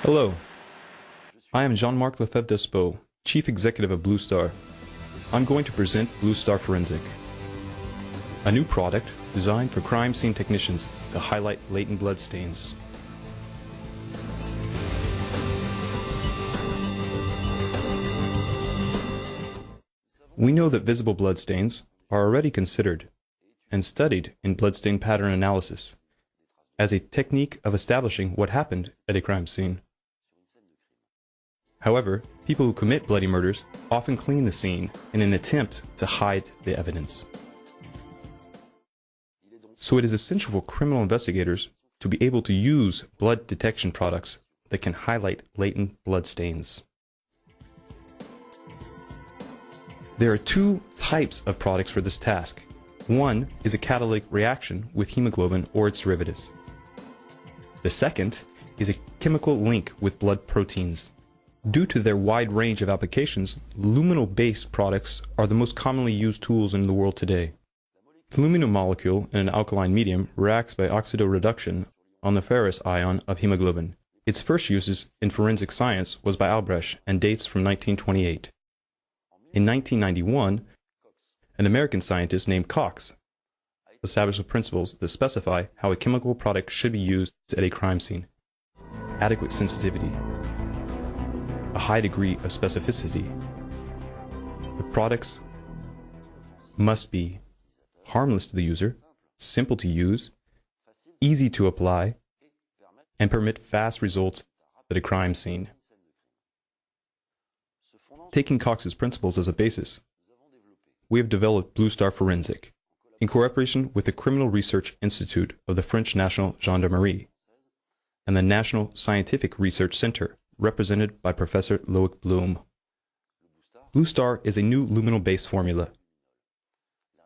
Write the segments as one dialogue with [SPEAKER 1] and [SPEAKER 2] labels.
[SPEAKER 1] Hello, I am Jean-Marc Lefebvre-Despeaux, Chief Executive of Bluestar. I'm going to present Bluestar Forensic, a new product designed for crime scene technicians to highlight latent blood stains. We know that visible blood stains are already considered and studied in bloodstain pattern analysis as a technique of establishing what happened at a crime scene. However, people who commit bloody murders often clean the scene in an attempt to hide the evidence. So it is essential for criminal investigators to be able to use blood detection products that can highlight latent blood stains. There are two types of products for this task. One is a catalytic reaction with hemoglobin or its derivatives. The second is a chemical link with blood proteins. Due to their wide range of applications, luminol-based products are the most commonly used tools in the world today. The luminol molecule in an alkaline medium reacts by oxidoreduction on the ferrous ion of hemoglobin. Its first uses in forensic science was by Albrecht and dates from 1928. In 1991, an American scientist named Cox established the principles that specify how a chemical product should be used at a crime scene. Adequate sensitivity, a high degree of specificity. The products must be harmless to the user, simple to use, easy to apply, and permit fast results at a crime scene. Taking Cox's principles as a basis, we have developed Bluestar Forensic in cooperation with the Criminal Research Institute of the French National Gendarmerie and the National Scientific Research Center, represented by Professor Loic Blum. Bluestar is a new luminol-based formula.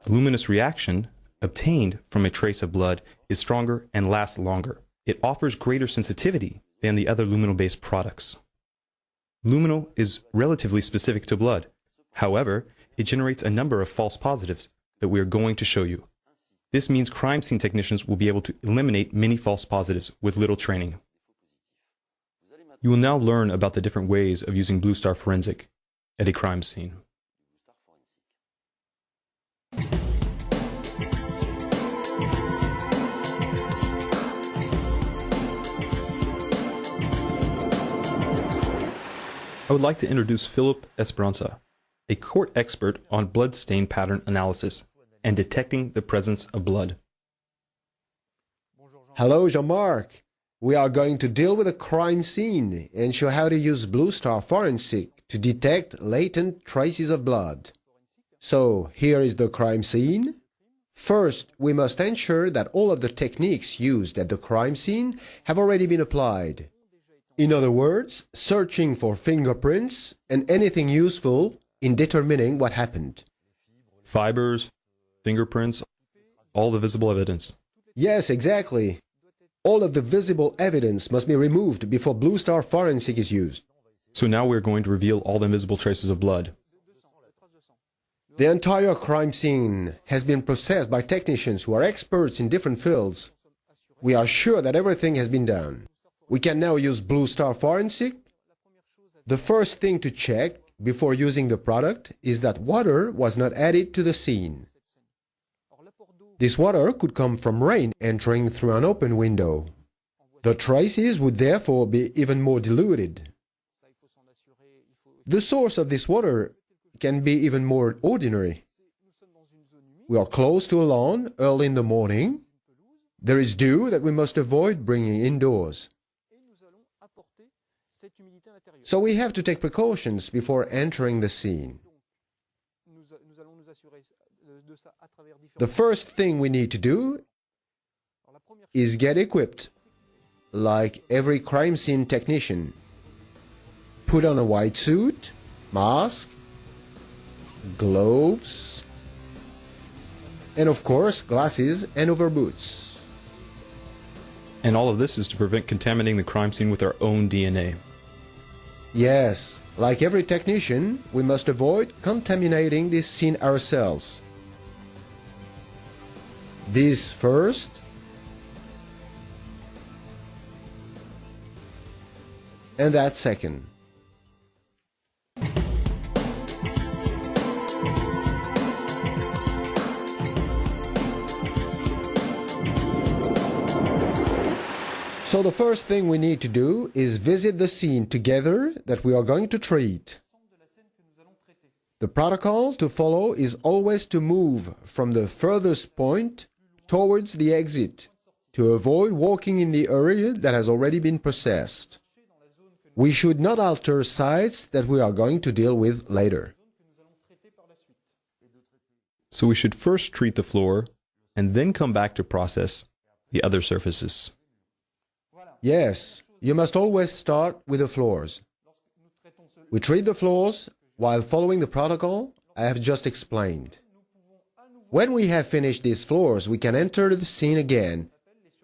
[SPEAKER 1] The luminous reaction obtained from a trace of blood is stronger and lasts longer. It offers greater sensitivity than the other luminol-based products. Luminol is relatively specific to blood. However, it generates a number of false positives that we are going to show you. This means crime scene technicians will be able to eliminate many false positives with little training. You will now learn about the different ways of using Bluestar Forensic at a crime scene. I would like to introduce Philip Esperanza, a court expert on blood stain pattern analysis and detecting the presence of blood.
[SPEAKER 2] Hello, Jean-Marc. We are going to deal with a crime scene and show how to use Bluestar Forensic to detect latent traces of blood. So, here is the crime scene. First, we must ensure that all of the techniques used at the crime scene have already been applied. In other words, searching for fingerprints and anything useful in determining what happened.
[SPEAKER 1] Fibers, fingerprints, all the visible evidence.
[SPEAKER 2] Yes, exactly. All of the visible evidence must be removed before Bluestar Forensic is used.
[SPEAKER 1] So now we're going to reveal all the invisible traces of blood.
[SPEAKER 2] The entire crime scene has been processed by technicians who are experts in different fields. We are sure that everything has been done. We can now use Bluestar Forensic. The first thing to check before using the product is that water was not added to the scene. This water could come from rain entering through an open window. The traces would therefore be even more diluted. The source of this water can be even more ordinary. We are close to a lawn early in the morning. There is dew that we must avoid bringing indoors. So we have to take precautions before entering the scene. The first thing we need to do is get equipped, like every crime scene technician. Put on a white suit, mask, gloves, and of course glasses and overboots.
[SPEAKER 1] And all of this is to prevent contaminating the crime scene with our own DNA.
[SPEAKER 2] Yes, like every technician, we must avoid contaminating this scene ourselves. This first, and that second. So the first thing we need to do is visit the scene together that we are going to treat. The protocol to follow is always to move from the furthest point towards the exit to avoid walking in the area that has already been processed. We should not alter sites that we are going to deal with later.
[SPEAKER 1] So we should first treat the floor and then come back to process the other surfaces.
[SPEAKER 2] Yes, you must always start with the floors. We treat the floors while following the protocol I have just explained. When we have finished these floors, we can enter the scene again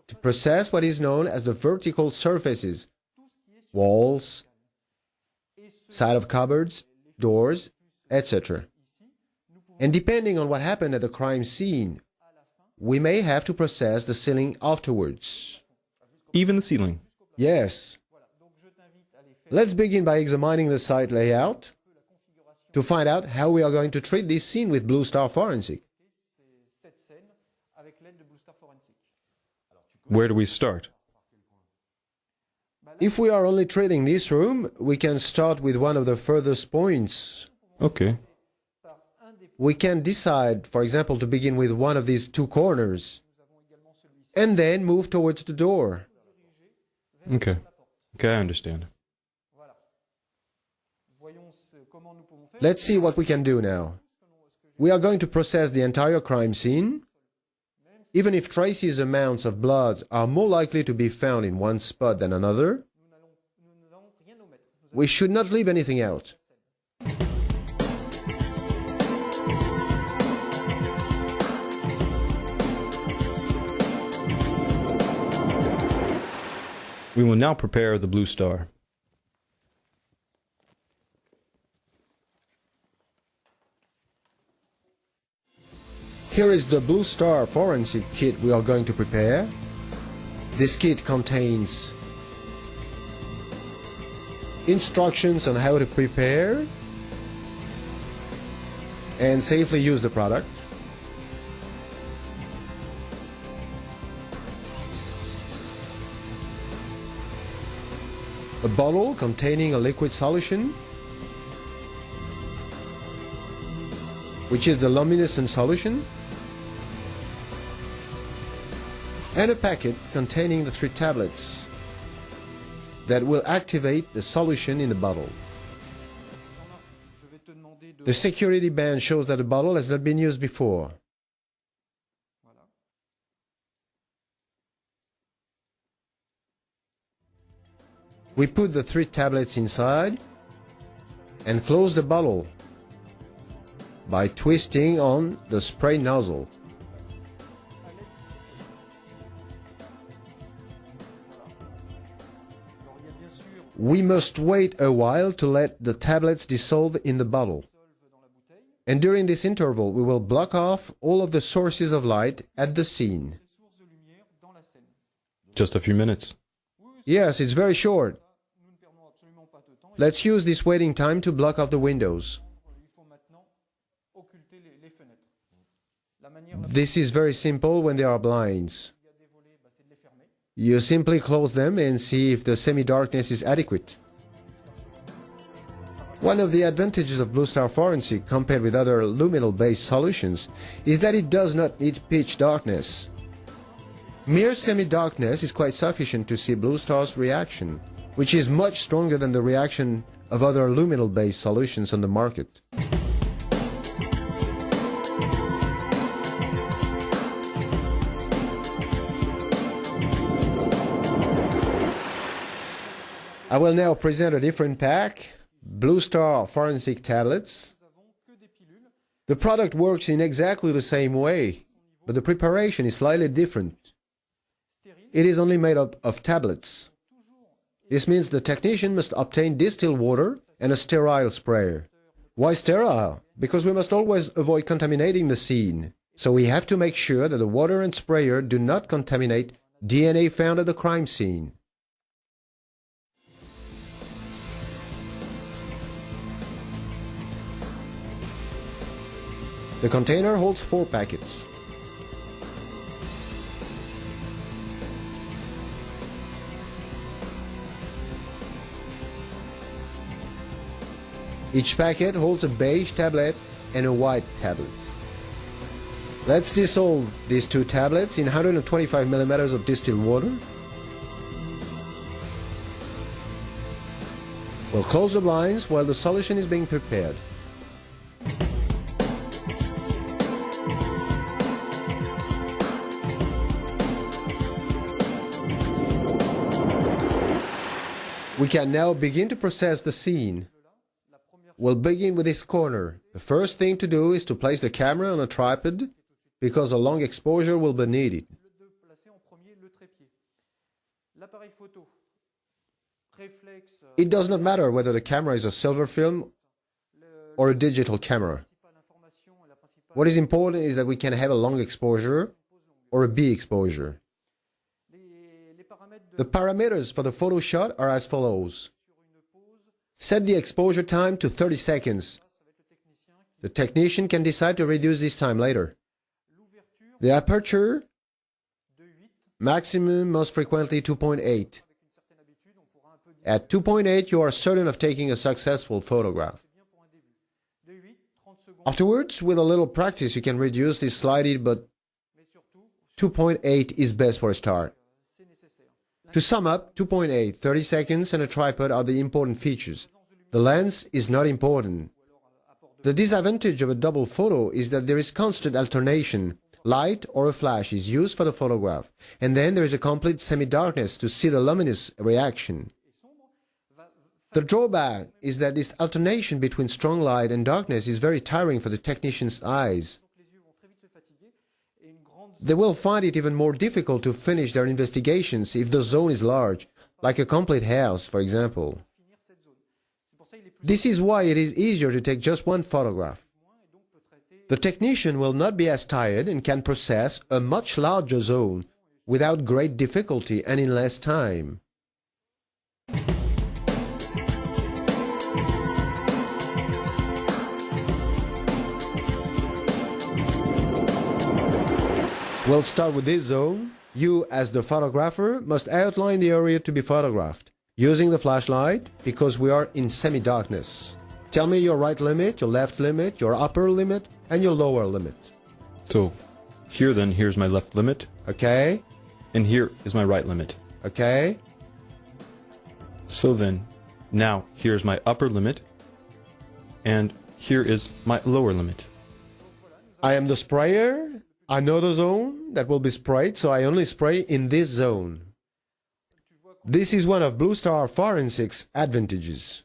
[SPEAKER 2] to process what is known as the vertical surfaces, walls, side of cupboards, doors, etc. And depending on what happened at the crime scene, we may have to process the ceiling afterwards.
[SPEAKER 1] Even the ceiling.
[SPEAKER 2] Yes. Let's begin by examining the site layout to find out how we are going to treat this scene with Bluestar Forensic.
[SPEAKER 1] Where do we start?
[SPEAKER 2] If we are only treating this room, we can start with one of the furthest points.
[SPEAKER 1] Okay.
[SPEAKER 2] We can decide, for example, to begin with one of these two corners and then move towards the door.
[SPEAKER 1] Okay. Okay, I understand.
[SPEAKER 2] Let's see what we can do now. We are going to process the entire crime scene. Even if traces amounts of blood are more likely to be found in one spot than another, we should not leave anything out.
[SPEAKER 1] We will now prepare the Bluestar.
[SPEAKER 2] Here is the Bluestar Forensic kit we are going to prepare. This kit contains instructions on how to prepare and safely use the product. A bottle containing a liquid solution, which is the luminescent solution, and a packet containing the 3 tablets that will activate the solution in the bottle. The security band shows that the bottle has not been used before. We put the 3 tablets inside and close the bottle by twisting on the spray nozzle. We must wait a while to let the tablets dissolve in the bottle. And during this interval, we will block off all of the sources of light at the scene.
[SPEAKER 1] Just a few minutes.
[SPEAKER 2] Yes, it's very short. Let's use this waiting time to block off the windows. This is very simple when there are blinds. You simply close them and see if the semi-darkness is adequate. One of the advantages of Bluestar Forensic compared with other luminol-based solutions is that it does not need pitch darkness. Mere semi-darkness is quite sufficient to see Bluestar's reaction, which is much stronger than the reaction of other luminol-based solutions on the market. I will now present a different pack, Bluestar Forensic tablets. The product works in exactly the same way, but the preparation is slightly different. It is only made up of tablets. This means the technician must obtain distilled water and a sterile sprayer. Why sterile? Because we must always avoid contaminating the scene. So we have to make sure that the water and sprayer do not contaminate DNA found at the crime scene. The container holds 4 packets. Each packet holds a beige tablet and a white tablet. Let's dissolve these 2 tablets in 125 milliliters of distilled water. We'll close the blinds while the solution is being prepared. We can now begin to process the scene. We'll begin with this corner. The first thing to do is to place the camera on a tripod because a long exposure will be needed. It does not matter whether the camera is a silver film or a digital camera. What is important is that we can have a long exposure or a B exposure. The parameters for the photo shot are as follows. Set the exposure time to 30 seconds. The technician can decide to reduce this time later. The aperture, maximum, most frequently 2.8. At 2.8, you are certain of taking a successful photograph. Afterwards, with a little practice, you can reduce this slightly, but 2.8 is best for a start. To sum up, 2.8, 30 seconds and a tripod are the important features. The lens is not important. The disadvantage of a double photo is that there is constant alternation. Light or a flash is used for the photograph, and then there is a complete semi-darkness to see the luminous reaction. The drawback is that this alternation between strong light and darkness is very tiring for the technician's eyes. They will find it even more difficult to finish their investigations if the zone is large, like a complete house, for example. This is why it is easier to take just one photograph. The technician will not be as tired and can process a much larger zone without great difficulty and in less time. We'll start with this zone. You, as the photographer, must outline the area to be photographed, using the flashlight, because we are in semi-darkness. Tell me your right limit, your left limit, your upper limit, and your lower limit.
[SPEAKER 1] So, here's my left limit.
[SPEAKER 2] Okay.
[SPEAKER 1] And here is my right limit.
[SPEAKER 2] Okay.
[SPEAKER 1] So then, now here's my upper limit, and here is my lower limit.
[SPEAKER 2] I am the sprayer. I know the zone that will be sprayed, so I only spray in this zone. This is one of Bluestar Forensics' advantages.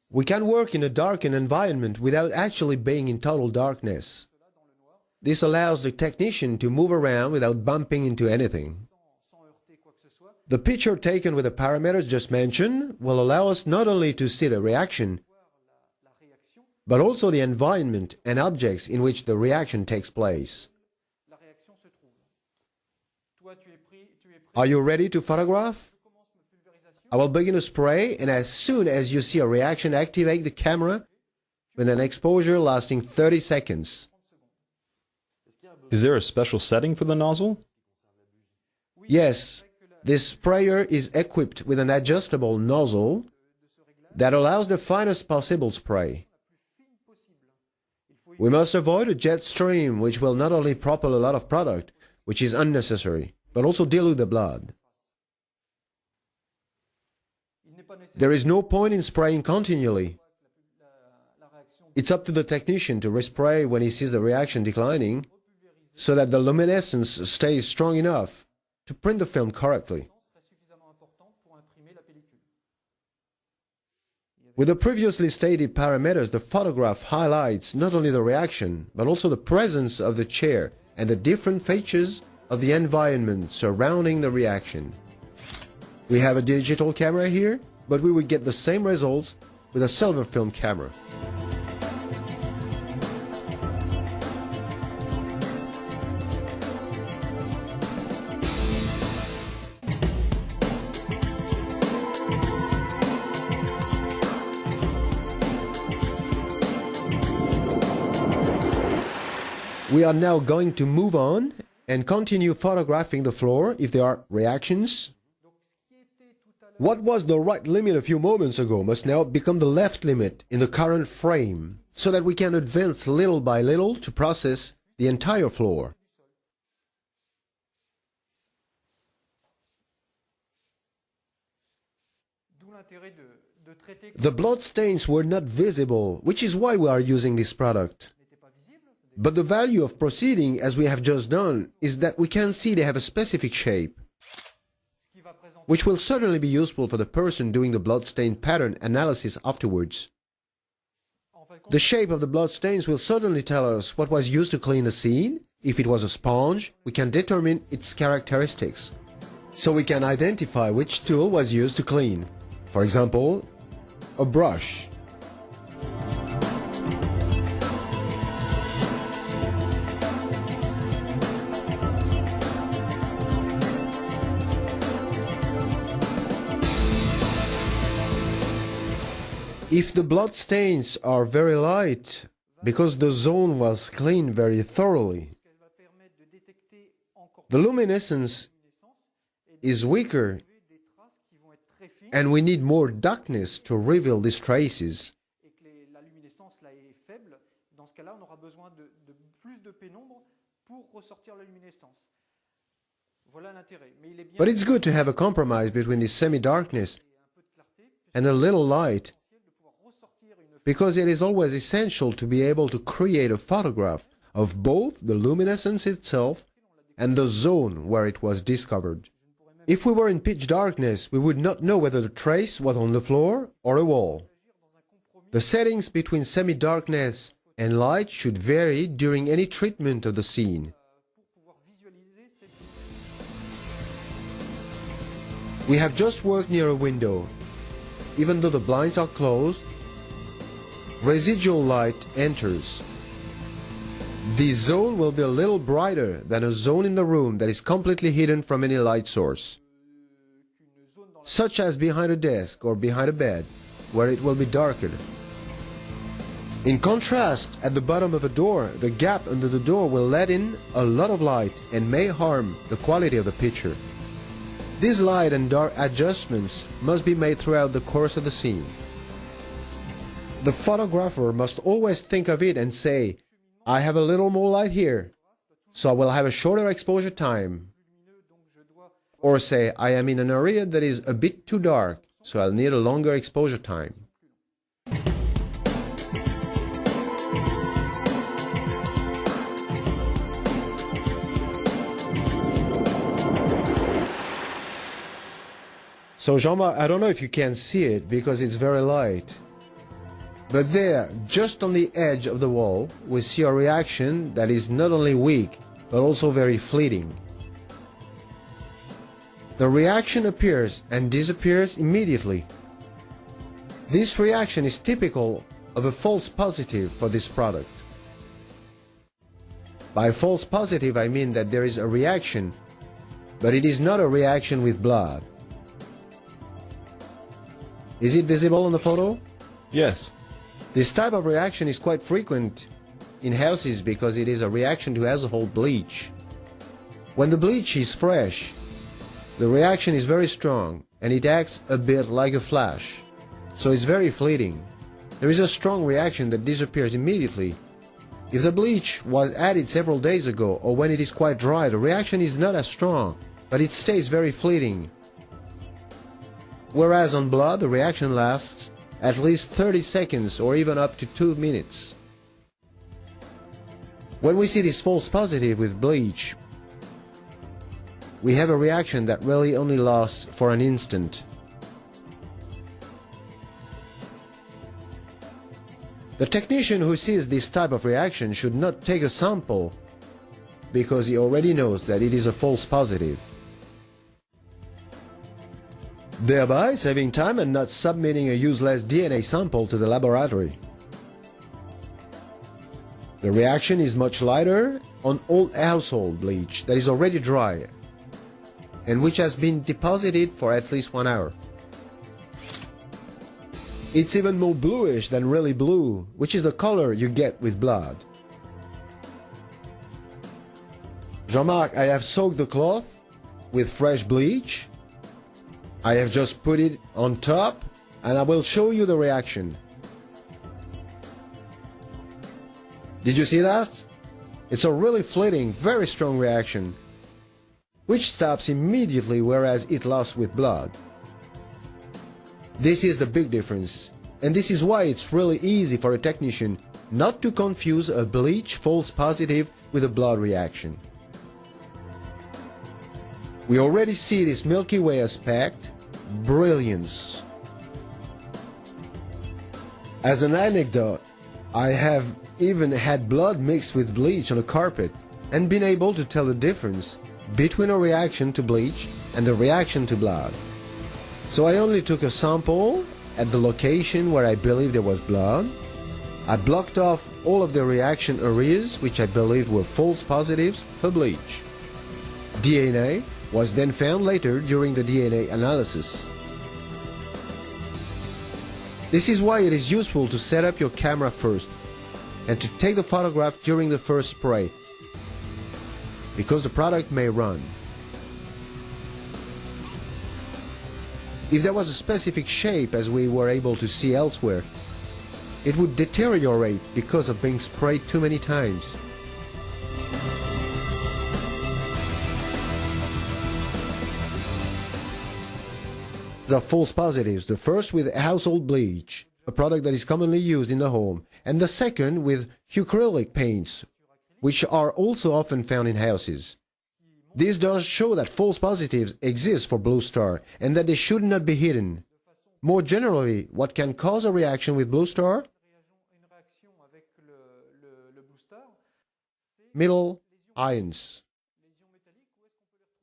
[SPEAKER 2] We can work in a darkened environment without actually being in total darkness. This allows the technician to move around without bumping into anything. The picture taken with the parameters just mentioned will allow us not only to see the reaction, but also the environment and objects in which the reaction takes place. Are you ready to photograph? I will begin to spray, and as soon as you see a reaction, activate the camera with an exposure lasting 30 seconds.
[SPEAKER 1] Is there a special setting for the nozzle?
[SPEAKER 2] Yes, this sprayer is equipped with an adjustable nozzle that allows the finest possible spray. We must avoid a jet stream which will not only propel a lot of product, which is unnecessary, but also dilute the blood. There is no point in spraying continually. It's up to the technician to respray when he sees the reaction declining, so that the luminescence stays strong enough to print the film correctly. With the previously stated parameters, the photograph highlights not only the reaction, but also the presence of the chair and the different features of the environment surrounding the reaction. We have a digital camera here, but we would get the same results with a silver film camera. We are now going to move on and continue photographing the floor if there are reactions. What was the right limit a few moments ago must now become the left limit in the current frame, so that we can advance little by little to process the entire floor. The blood stains were not visible, which is why we are using this product. But the value of proceeding, as we have just done, is that we can see they have a specific shape, which will certainly be useful for the person doing the bloodstain pattern analysis afterwards. The shape of the bloodstains will certainly tell us what was used to clean the scene. If it was a sponge, we can determine its characteristics, so we can identify which tool was used to clean. For example, a brush. If the blood stains are very light, because the zone was cleaned very thoroughly, the luminescence is weaker and we need more darkness to reveal these traces. But it's good to have a compromise between this semi-darkness and a little light, because it is always essential to be able to create a photograph of both the luminescence itself and the zone where it was discovered. If we were in pitch darkness, we would not know whether the trace was on the floor or a wall. The settings between semi-darkness and light should vary during any treatment of the scene. We have just worked near a window. Even though the blinds are closed, residual light enters. The zone will be a little brighter than a zone in the room that is completely hidden from any light source, such as behind a desk or behind a bed, where it will be darker. In contrast, at the bottom of a door, the gap under the door will let in a lot of light and may harm the quality of the picture. These light and dark adjustments must be made throughout the course of the scene. The photographer must always think of it and say, I have a little more light here, so I will have a shorter exposure time. Or say, I am in an area that is a bit too dark, so I'll need a longer exposure time. So Jean-Marc, I don't know if you can see it because it's very light. But there, just on the edge of the wall, we see a reaction that is not only weak, but also very fleeting. The reaction appears and disappears immediately. This reaction is typical of a false positive for this product. By false positive, I mean that there is a reaction, but it is not a reaction with blood. Is it visible on the photo?
[SPEAKER 1] Yes.
[SPEAKER 2] This type of reaction is quite frequent in houses because it is a reaction to household bleach. When the bleach is fresh, the reaction is very strong and it acts a bit like a flash, so it's very fleeting. There is a strong reaction that disappears immediately. If the bleach was added several days ago or when it is quite dry, the reaction is not as strong, but it stays very fleeting. Whereas on blood, the reaction lasts at least 30 seconds or even up to 2 minutes. When we see this false positive with bleach, we have a reaction that really only lasts for an instant. The technician who sees this type of reaction should not take a sample because he already knows that it is a false positive, thereby saving time and not submitting a useless DNA sample to the laboratory. The reaction is much lighter on old household bleach that is already dry and which has been deposited for at least 1 hour. It's even more bluish than really blue, which is the color you get with blood. Jean-Marc, I have soaked the cloth with fresh bleach. I have just put it on top and I will show you the reaction. Did you see that? It's a really fleeting, very strong reaction, which stops immediately, whereas it lost with blood. This is the big difference, and this is why it's really easy for a technician not to confuse a bleach false positive with a blood reaction. We already see this Milky Way aspect, brilliance. As an anecdote, I have even had blood mixed with bleach on a carpet and been able to tell the difference between a reaction to bleach and a reaction to blood. So I only took a sample at the location where I believed there was blood. I blocked off all of the reaction areas which I believed were false positives for bleach. DNA was then found later during the DNA analysis. This is why it is useful to set up your camera first and to take the photograph during the first spray, because the product may run. If there was a specific shape, as we were able to see elsewhere, it would deteriorate because of being sprayed too many times. The false positives, the first with household bleach, a product that is commonly used in the home, and the second with acrylic paints, which are also often found in houses. This does show that false positives exist for Bluestar and that they should not be hidden. More generally, what can cause a reaction with Bluestar? Metal ions.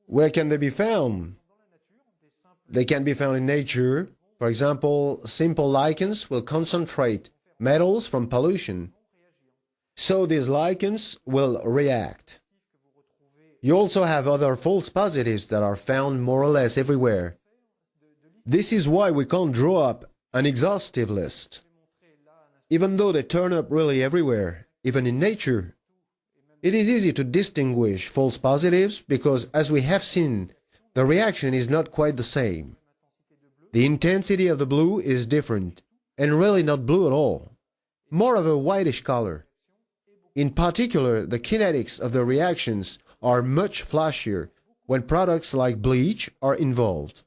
[SPEAKER 2] Where can they be found? They can be found in nature. For example, simple lichens will concentrate metals from pollution, so these lichens will react. You also have other false positives that are found more or less everywhere. This is why we can't draw up an exhaustive list. Even though they turn up really everywhere, even in nature, it is easy to distinguish false positives because, as we have seen, the reaction is not quite the same. The intensity of the blue is different, and really not blue at all, more of a whitish color. In particular, the kinetics of the reactions are much flashier when products like bleach are involved,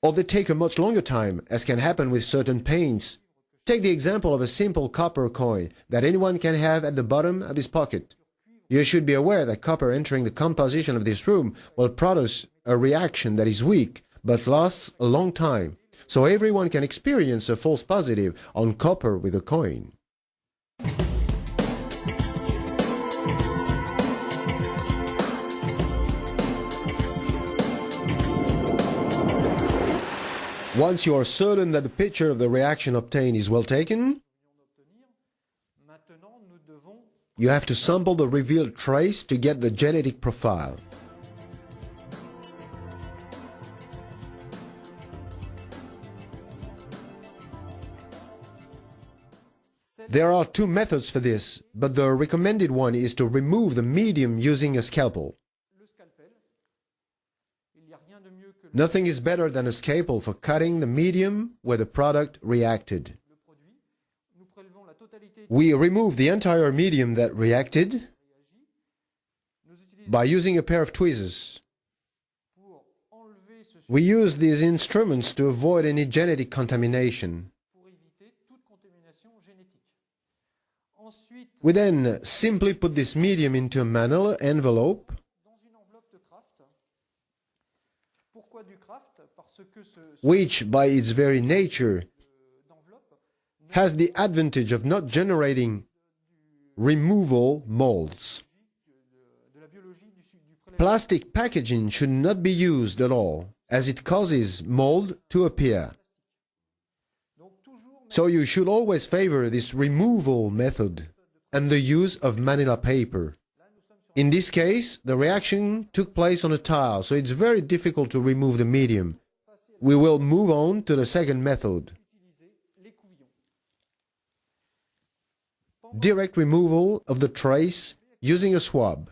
[SPEAKER 2] or they take a much longer time, as can happen with certain paints. Take the example of a simple copper coin that anyone can have at the bottom of his pocket. You should be aware that copper entering the composition of this room will produce a reaction that is weak but lasts a long time, so everyone can experience a false positive on copper with a coin. Once you are certain that the picture of the reaction obtained is well taken, you have to sample the revealed trace to get the genetic profile. There are two methods for this, but the recommended one is to remove the medium using a scalpel. Nothing is better than a scalpel for cutting the medium where the product reacted. We remove the entire medium that reacted by using a pair of tweezers. We use these instruments to avoid any genetic contamination. We then simply put this medium into a manila envelope. Which, by its very nature, has the advantage of not generating removal molds. Plastic packaging should not be used at all, as it causes mold to appear. So you should always favor this removal method and the use of manila paper. In this case, the reaction took place on a tile, so it's very difficult to remove the medium. We will move on to the second method. Direct removal of the trace using a swab.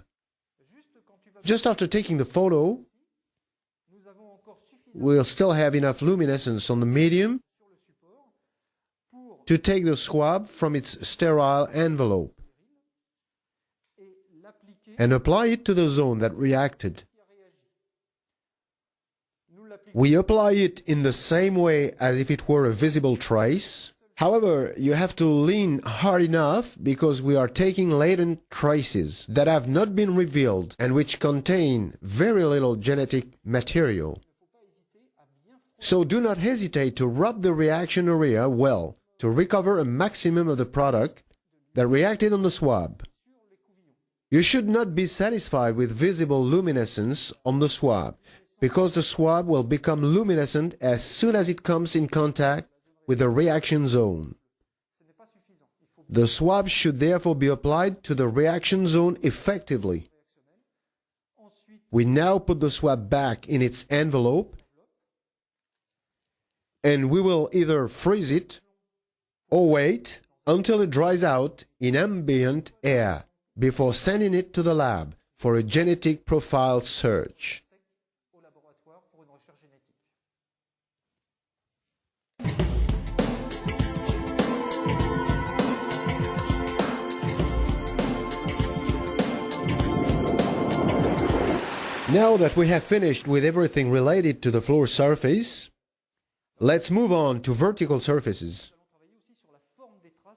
[SPEAKER 2] Just after taking the photo, we'll still have enough luminescence on the medium to take the swab from its sterile envelope and apply it to the zone that reacted. We apply it in the same way as if it were a visible trace. However, you have to lean hard enough because we are taking latent traces that have not been revealed and which contain very little genetic material. So do not hesitate to rub the reaction area well to recover a maximum of the product that reacted on the swab. You should not be satisfied with visible luminescence on the swab, because the swab will become luminescent as soon as it comes in contact with the reaction zone. The swab should therefore be applied to the reaction zone effectively. We now put the swab back in its envelope, and we will either freeze it or wait until it dries out in ambient air before sending it to the lab for a genetic profile search. Now that we have finished with everything related to the floor surface, let's move on to vertical surfaces.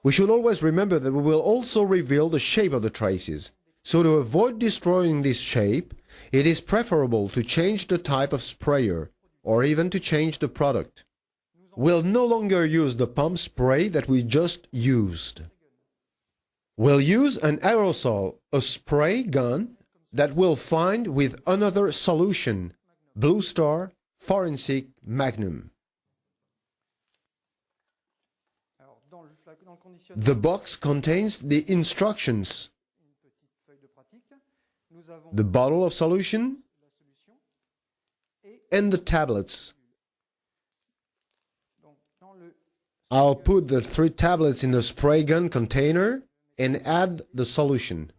[SPEAKER 2] We should always remember that we will also reveal the shape of the traces. So to avoid destroying this shape, it is preferable to change the type of sprayer, or even to change the product. We'll no longer use the pump spray that we just used. We'll use an aerosol, a spray gun, that we'll find with another solution, Bluestar Forensic Magnum. The box contains the instructions, the bottle of solution, and the tablets. I'll put the 3 tablets in the spray gun container and add the solution.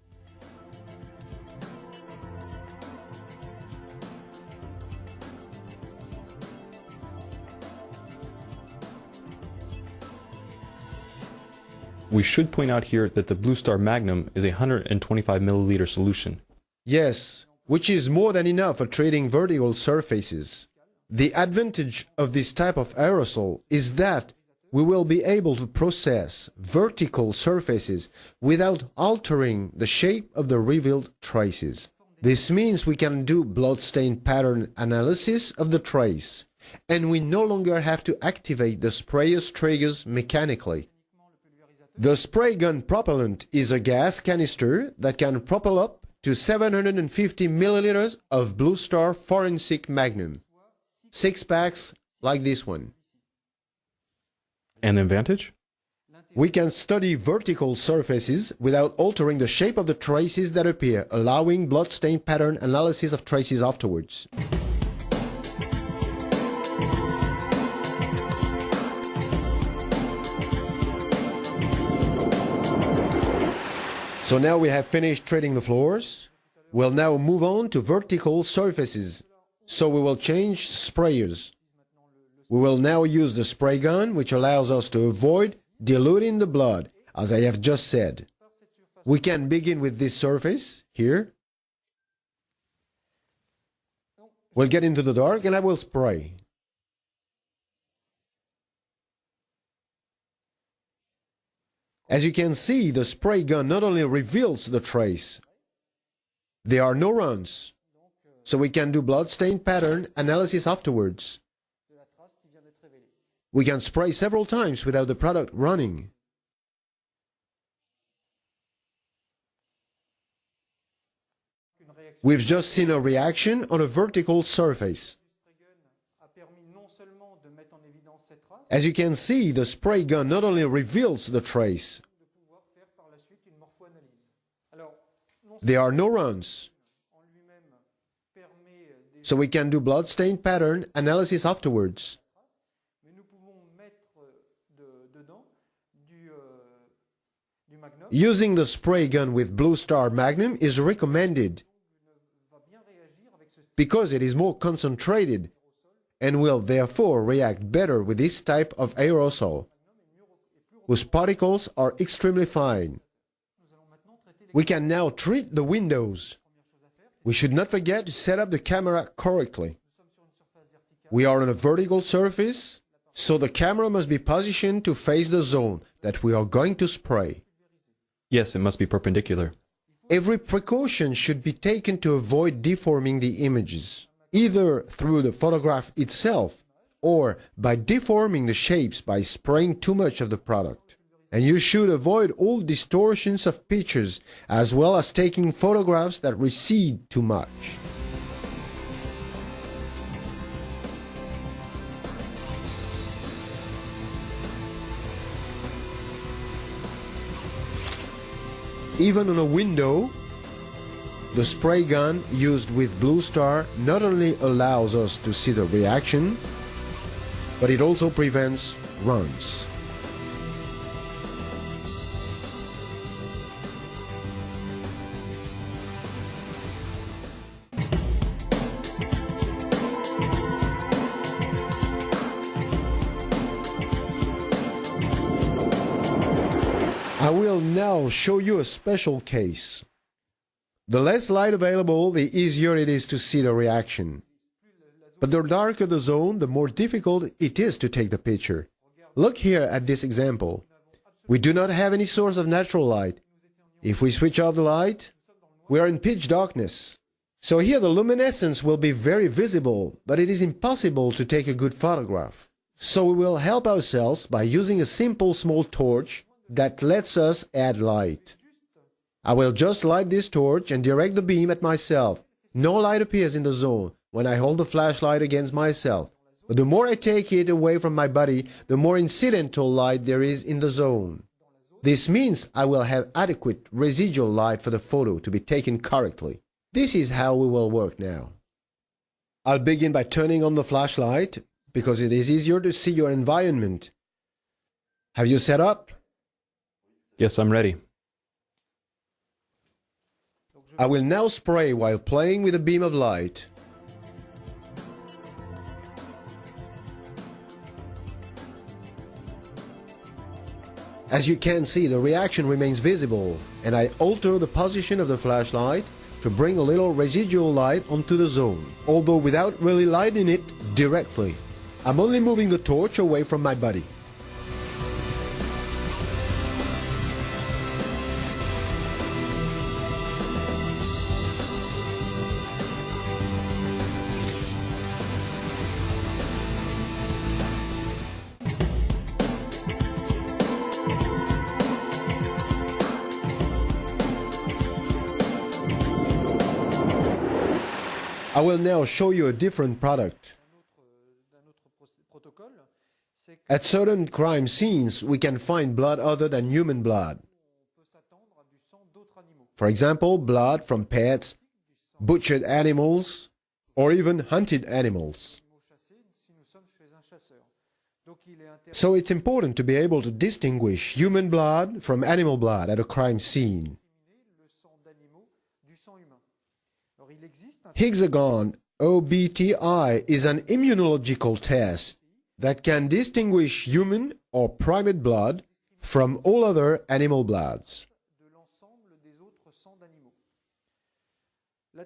[SPEAKER 1] We should point out here that the Bluestar Magnum is a 125 milliliter solution.
[SPEAKER 2] Yes, which is more than enough for treating vertical surfaces. The advantage of this type of aerosol is that we will be able to process vertical surfaces without altering the shape of the revealed traces. This means we can do bloodstain pattern analysis of the trace, and we no longer have to activate the sprayer's triggers mechanically. The spray gun propellant is a gas canister that can propel up to 750 milliliters of Bluestar Forensic Magnum. 6 packs like this one.
[SPEAKER 1] And the advantage?
[SPEAKER 2] We can study vertical surfaces without altering the shape of the traces that appear, allowing bloodstain pattern analysis of traces afterwards. So now we have finished treating the floors. We'll now move on to vertical surfaces. So we will change sprayers. We will now use the spray gun, which allows us to avoid diluting the blood, as I have just said. We can begin with this surface, here. We'll get into the dark and I will spray. As you can see, the spray gun not only reveals the trace, there are no runs, so we can do bloodstain pattern analysis afterwards. We can spray several times without the product running. We've just seen a reaction on a vertical surface. As you can see, the spray gun not only reveals the trace, there are no runs, so we can do bloodstain pattern analysis afterwards. Using the spray gun with Bluestar Magnum is recommended because it is more concentrated and will therefore react better with this type of aerosol, whose particles are extremely fine. We can now treat the windows. We should not forget to set up the camera correctly. We are on a vertical surface, so the camera must be positioned to face the zone that we are going to spray.
[SPEAKER 1] Yes, it must be perpendicular.
[SPEAKER 2] Every precaution should be taken to avoid deforming the images, either through the photograph itself or by deforming the shapes by spraying too much of the product. And you should avoid all distortions of pictures, as well as taking photographs that recede too much. Even on a window, the spray gun used with Bluestar not only allows us to see the reaction, but it also prevents runs. I will now show you a special case. The less light available, the easier it is to see the reaction. But the darker the zone, the more difficult it is to take the picture. Look here at this example. We do not have any source of natural light. If we switch off the light, we are in pitch darkness. So here the luminescence will be very visible, but it is impossible to take a good photograph. So we will help ourselves by using a simple small torch that lets us add light. I will just light this torch and direct the beam at myself. No light appears in the zone when I hold the flashlight against myself. But the more I take it away from my body, the more incidental light there is in the zone. This means I will have adequate residual light for the photo to be taken correctly. This is how we will work now. I'll begin by turning on the flashlight because it is easier to see your environment. Have you set up?
[SPEAKER 1] Yes, I'm ready.
[SPEAKER 2] I will now spray while playing with a beam of light. As you can see, the reaction remains visible, and I alter the position of the flashlight to bring a little residual light onto the zone, although without really lighting it directly. I'm only moving the torch away from my body. I will now show you a different product. At certain crime scenes, we can find blood other than human blood. For example, blood from pets, butchered animals, or even hunted animals. So it's important to be able to distinguish human blood from animal blood at a crime scene. Hexagon OBTI is an immunological test that can distinguish human or primate blood from all other animal bloods.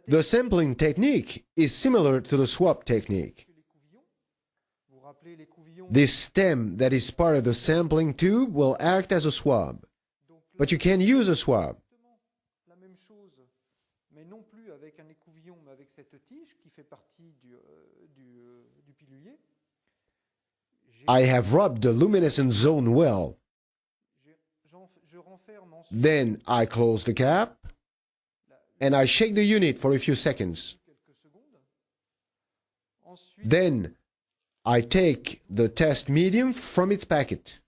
[SPEAKER 2] The sampling technique is similar to the swab technique. This stem that is part of the sampling tube will act as a swab, but you can use a swab. I have rubbed the luminescent zone well. Then I close the cap and I shake the unit for a few seconds. Then I take the test medium from its packet.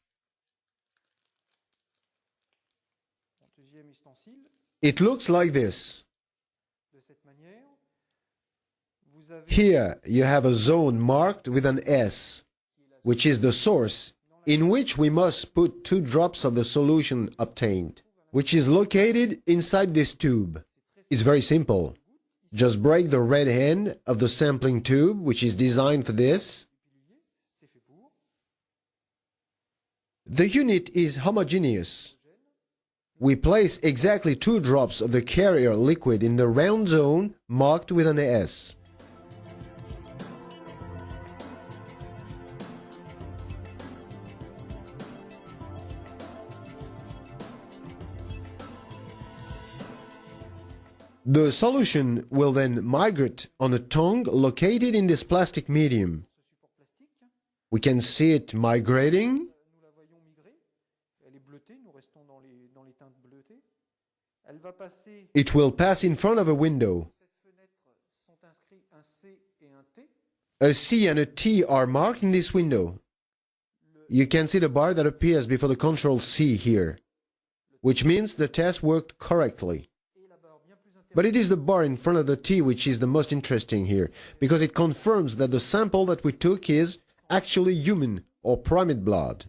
[SPEAKER 2] It looks like this. Here you have a zone marked with an S, which is the source, in which we must put 2 drops of the solution obtained, which is located inside this tube. It's very simple. Just break the red end of the sampling tube, which is designed for this. The unit is homogeneous. We place exactly 2 drops of the carrier liquid in the round zone marked with an S. The solution will then migrate on a tongue located in this plastic medium. We can see it migrating. It will pass in front of a window. A C and a T are marked in this window. You can see the bar that appears before the control C here, which means the test worked correctly. But it is the bar in front of the T which is the most interesting here, because it confirms that the sample that we took is actually human or primate blood.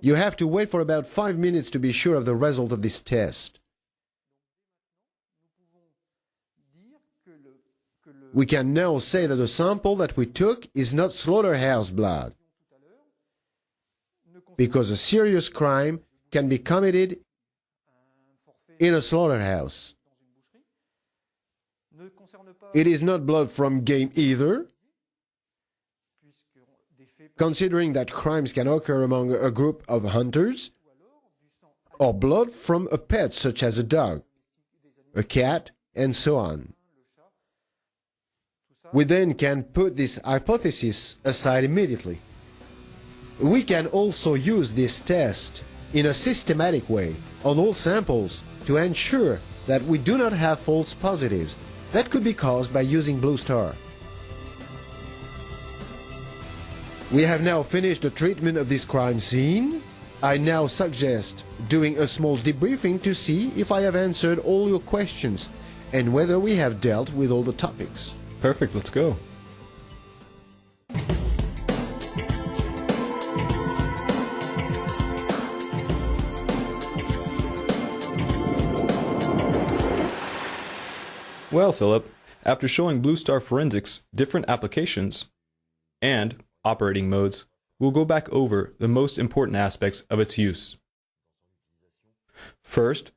[SPEAKER 2] You have to wait for about 5 minutes to be sure of the result of this test. We can now say that the sample that we took is not slaughterhouse blood, because a serious crime can be committed in a slaughterhouse. It is not blood from game either, considering that crimes can occur among a group of hunters, or blood from a pet such as a dog, a cat, and so on. We then can put this hypothesis aside immediately. We can also use this test in a systematic way on all samples to ensure that we do not have false positives that could be caused by using Bluestar. We have now finished the treatment of this crime scene. I now suggest doing a small debriefing to see if I have answered all your questions and whether we have dealt with all the topics.
[SPEAKER 1] Perfect, let's go. Well, Philip, after showing Bluestar Forensics different applications and operating modes, we'll go back over the most important aspects of its use. First,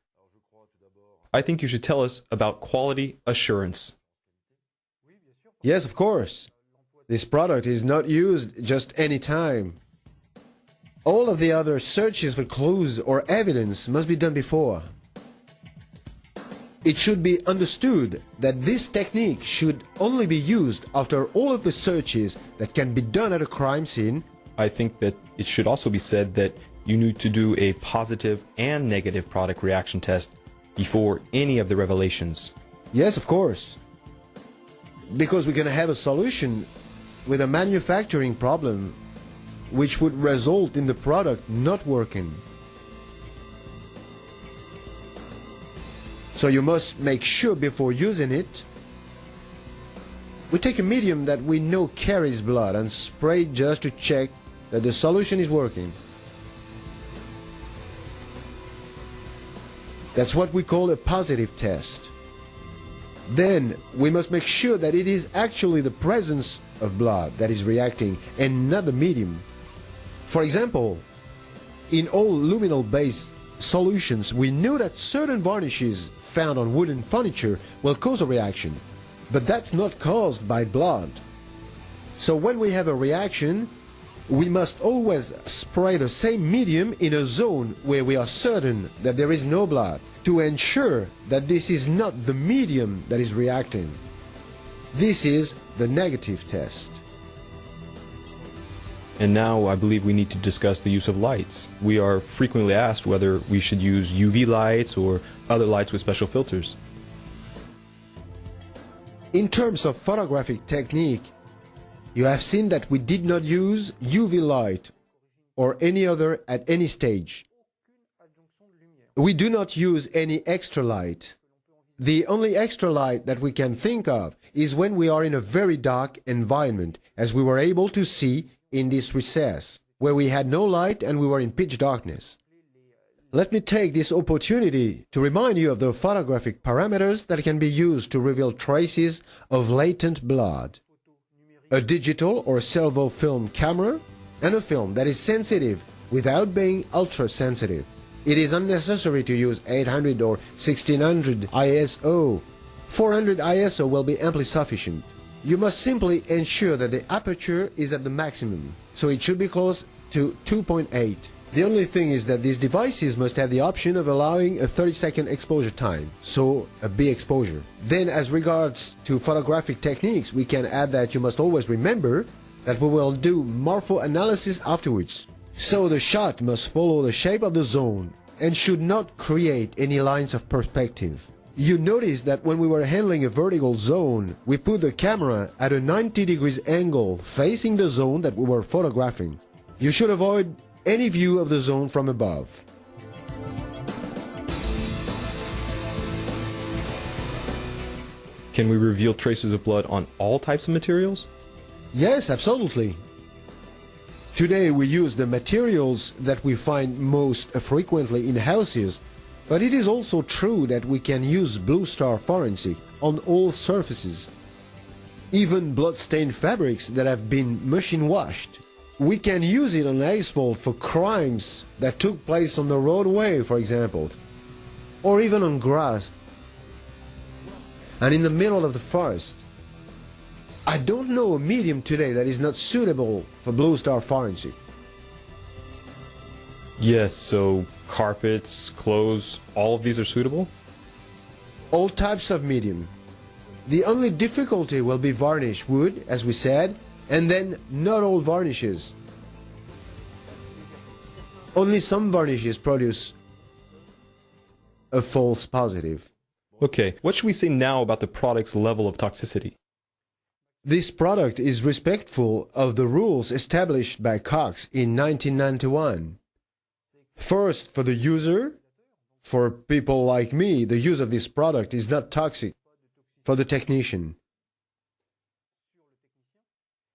[SPEAKER 1] I think you should tell us about quality assurance.
[SPEAKER 2] Yes, of course. This product is not used just any time. All of the other searches for clues or evidence must be done before. It should be understood that this technique should only be used after all of the searches that can be done at a crime scene.
[SPEAKER 1] I think that it should also be said that you need to do a positive and negative product reaction test before any of the revelations.
[SPEAKER 2] Yes, of course. Because we're going to have a solution with a manufacturing problem which would result in the product not working. So you must make sure before using it. We take a medium that we know carries blood and spray it just to check that the solution is working. That's what we call a positive test. Then we must make sure that it is actually the presence of blood that is reacting and not the medium. For example, in all luminol-based solutions, we know that certain varnishes found on wooden furniture will cause a reaction, but that's not caused by blood. So when we have a reaction, we must always spray the same medium in a zone where we are certain that there is no blood, to ensure that this is not the medium that is reacting. This is the negative test.
[SPEAKER 1] And now I believe we need to discuss the use of lights. We are frequently asked whether we should use UV lights or other lights with special filters.
[SPEAKER 2] In terms of photographic technique, you have seen that we did not use UV light or any other at any stage. We do not use any extra light. The only extra light that we can think of is when we are in a very dark environment, as we were able to see in this recess, where we had no light and we were in pitch darkness. Let me take this opportunity to remind you of the photographic parameters that can be used to reveal traces of latent blood. A digital or salvo film camera and a film that is sensitive without being ultra-sensitive. It is unnecessary to use 800 or 1600 ISO. 400 ISO will be amply sufficient. You must simply ensure that the aperture is at the maximum, so it should be close to 2.8. The only thing is that these devices must have the option of allowing a 30-second exposure time, so a B exposure. Then as regards to photographic techniques, we can add that you must always remember that we will do morpho-analysis afterwards. So the shot must follow the shape of the zone and should not create any lines of perspective. You notice that when we were handling a vertical zone, we put the camera at a 90 degrees angle facing the zone that we were photographing. You should avoid any view of the zone from above.
[SPEAKER 1] Can we reveal traces of blood on all types of materials?
[SPEAKER 2] Yes, absolutely. Today we use the materials that we find most frequently in houses, but it is also true that we can use Bluestar forensic on all surfaces. Even blood-stained fabrics that have been machine-washed. We can use it on asphalt for crimes that took place on the roadway, for example, or even on grass, and in the middle of the forest. I don't know a medium today that is not suitable for Bluestar forensic.
[SPEAKER 1] Yes, so carpets, clothes, all of these are suitable?
[SPEAKER 2] All types of medium. The only difficulty will be varnish wood, as we said, and then not all varnishes. Only some varnishes produce a false positive.
[SPEAKER 1] Okay, what should we say now about the product's level of toxicity?
[SPEAKER 2] This product is respectful of the rules established by Cox in 1991. First, for the user, for people like me, the use of this product is not toxic. For the technician,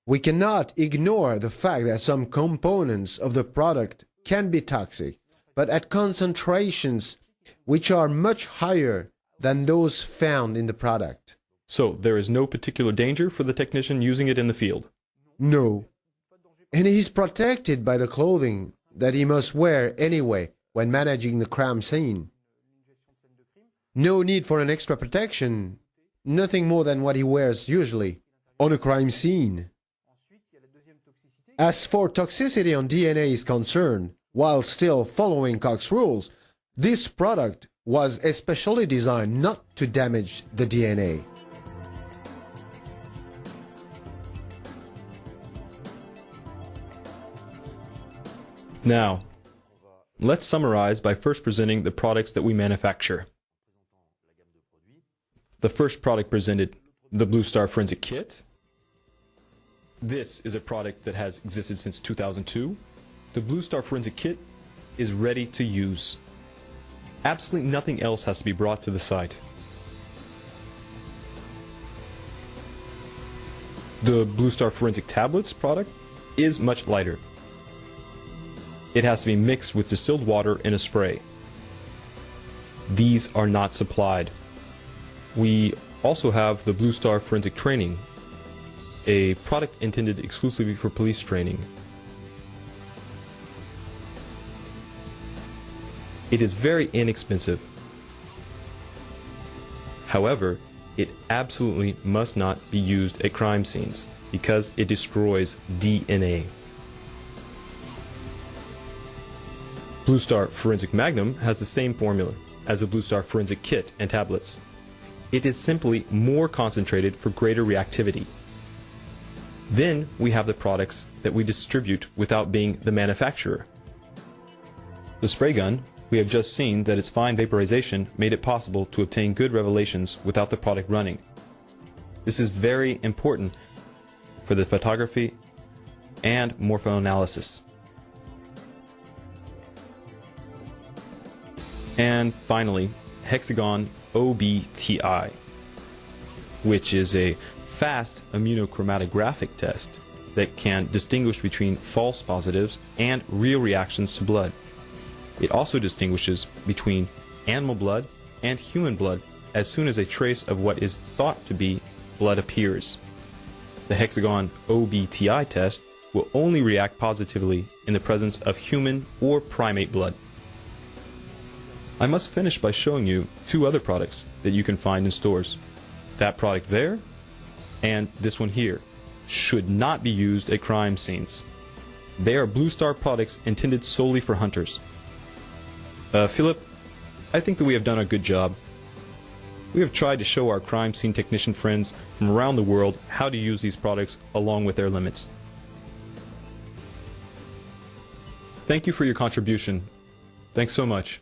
[SPEAKER 2] we cannot ignore the fact that some components of the product can be toxic, but at concentrations which are much higher than those found in the product.
[SPEAKER 1] So there is no particular danger for the technician using it in the field?
[SPEAKER 2] No. And he is protected by the clothing that he must wear anyway when managing the crime scene. No need for an extra protection, nothing more than what he wears usually on a crime scene. As for toxicity on DNA is concerned, while still following Cox rules, this product was especially designed not to damage the DNA.
[SPEAKER 1] Now, let's summarize by first presenting the products that we manufacture. The first product presented, the Bluestar Forensic Kit. This is a product that has existed since 2002. The Bluestar Forensic Kit is ready to use. Absolutely nothing else has to be brought to the site. The Bluestar Forensic Tablets product is much lighter. It has to be mixed with distilled water in a spray. These are not supplied. We also have the Bluestar Forensic Training, a product intended exclusively for police training. It is very inexpensive. However, it absolutely must not be used at crime scenes because it destroys DNA. Bluestar Forensic Magnum has the same formula as the Bluestar Forensic Kit and tablets. It is simply more concentrated for greater reactivity. Then we have the products that we distribute without being the manufacturer. The spray gun, we have just seen that its fine vaporization made it possible to obtain good revelations without the product running. This is very important for the photography and morphoanalysis. And finally, Hexagon OBTI, which is a fast immunochromatographic test that can distinguish between false positives and real reactions to blood. It also distinguishes between animal blood and human blood as soon as a trace of what is thought to be blood appears. The hexagon OBTI test will only react positively in the presence of human or primate blood. I must finish by showing you two other products that you can find in stores. That product there and this one here should not be used at crime scenes. They are Bluestar products intended solely for hunters. Philip, I think that we have done a good job. We have tried to show our crime scene technician friends from around the world how to use these products along with their limits. Thank you for your contribution. Thanks so much.